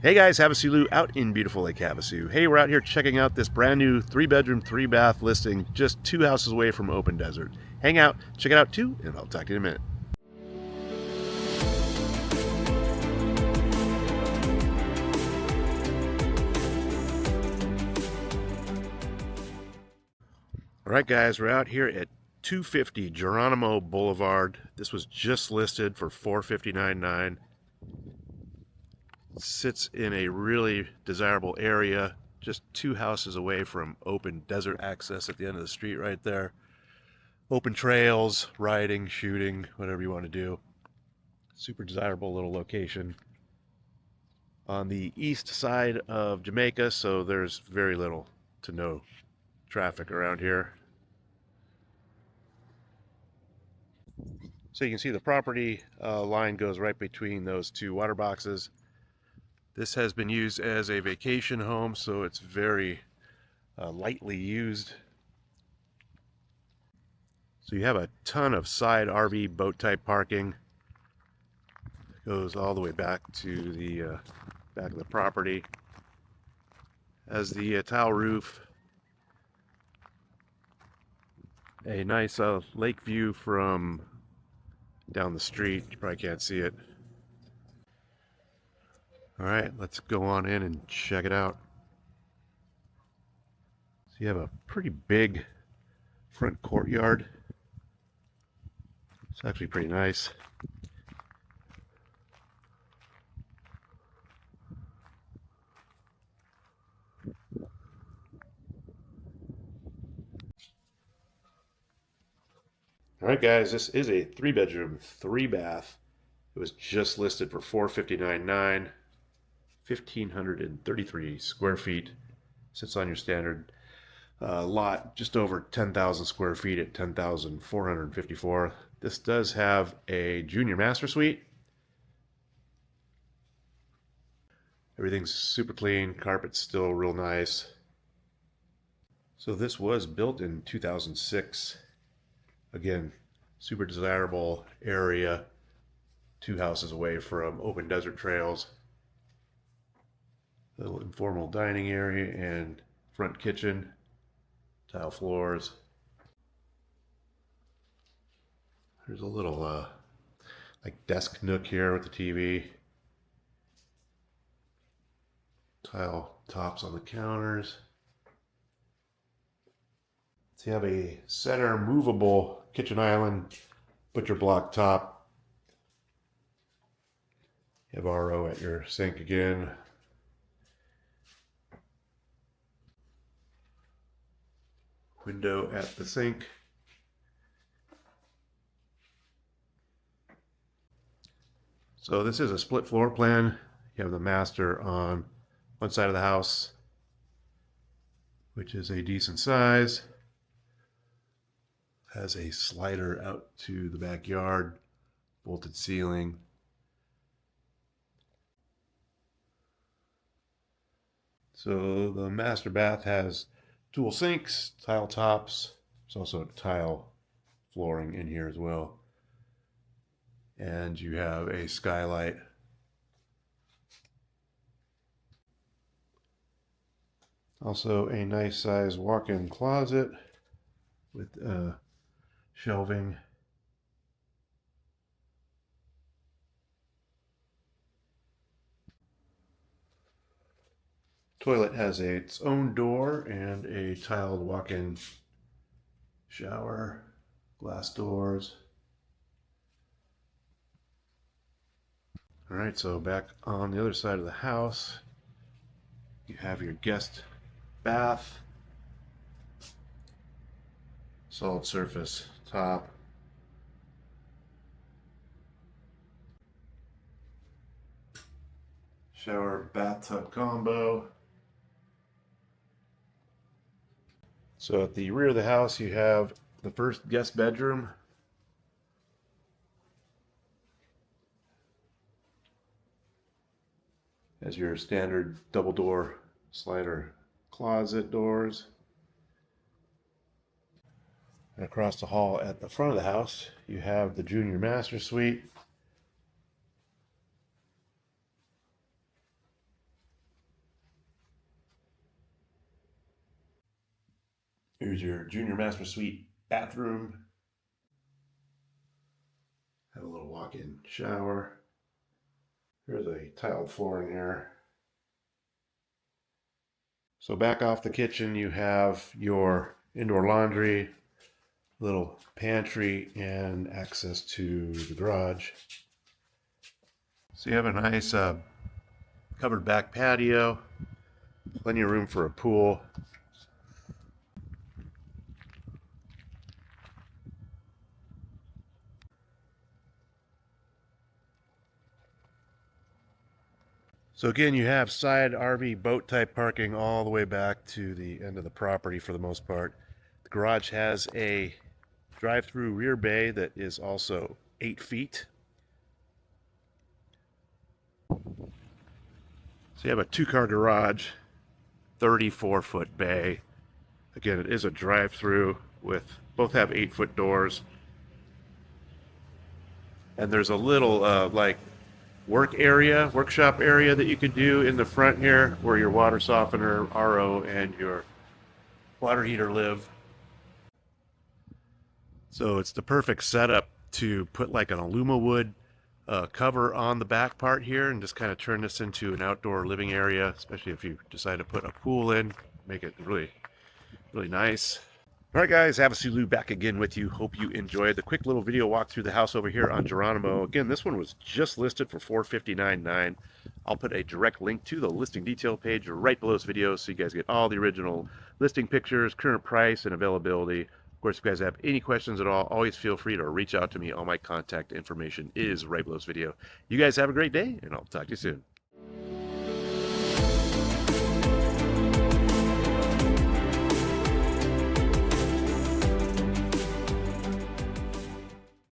Hey guys, HavasuLew out in beautiful Lake Havasu. Hey, we're out here checking out this brand new 3-bedroom, 3-bath listing just 2 houses away from open desert. Hang out, check it out too, and I'll talk to you in a minute. Alright guys, we're out here at 250 Geronimo Boulevard. This was just listed for $459,900. Sits in a really desirable area, just 2 houses away from open desert access at the end of the street right there. Open trails, riding, shooting, whatever you want to do. Super desirable little location. On the east side of Jamaica, so there's very little to no traffic around here. So you can see the property line goes right between those 2 water boxes. This has been used as a vacation home, so it's very lightly used. So you have a ton of side RV boat type parking. It goes all the way back to the back of the property. Has the tile roof. A nice lake view from down the street. You probably can't see it. All right, let's go on in and check it out. So you have a pretty big front courtyard. It's actually pretty nice. All right, guys, this is a 3-bedroom, 3-bath. It was just listed for $459,900, 1,533 square feet. Sits on your standard lot, just over 10,000 square feet at 10,454. This does have a junior master suite. Everything's super clean, carpet's still real nice. So this was built in 2006. Again, super desirable area, 2 houses away from open desert trails. Little informal dining area and front kitchen, tile floors. There's a little like desk nook here with the TV. Tile tops on the counters. So you have a center movable kitchen island, butcher block top. You have RO at your sink again. Window at the sink. So this is a split floor plan. You have the master on one side of the house, which is a decent size. Has a slider out to the backyard, vaulted ceiling. So the master bath has dual sinks, tile tops. There's also tile flooring in here as well. And you have a skylight. Also a nice size walk-in closet with shelving. Toilet has its own door and a tiled walk-in shower, glass doors. All right, so back on the other side of the house, you have your guest bath, solid surface top. Shower bathtub combo. So at the rear of the house, you have the first guest bedroom. As your standard double door slider closet doors. And across the hall at the front of the house, you have the junior master suite. Here's your junior master suite bathroom. Have a little walk-in shower. There's a tiled floor in here. So back off the kitchen, you have your indoor laundry, little pantry, and access to the garage. So you have a nice covered back patio, plenty of room for a pool. So again, you have side RV boat type parking all the way back to the end of the property for the most part. The garage has a drive-through rear bay that is also 8 feet. So you have a 2-car garage, 34-foot bay. Again, it is a drive-through with, both have 8-foot doors. And there's a little like workshop area that you could do in the front here where your water softener, RO, and your water heater live. So it's the perfect setup to put like an AlumaWood cover on the back part here and just kind of turn this into an outdoor living area, especially if you decide to put a pool in, make it really, really nice. All right, guys, HavasuLew back again with you. Hope you enjoyed the quick little video walk through the house over here on Geronimo. Again, this one was just listed for $459,900. I'll put a direct link to the listing detail page right below this video so you guys get all the original listing pictures, current price, and availability. Of course, if you guys have any questions at all, always feel free to reach out to me. All my contact information is right below this video. You guys have a great day, and I'll talk to you soon.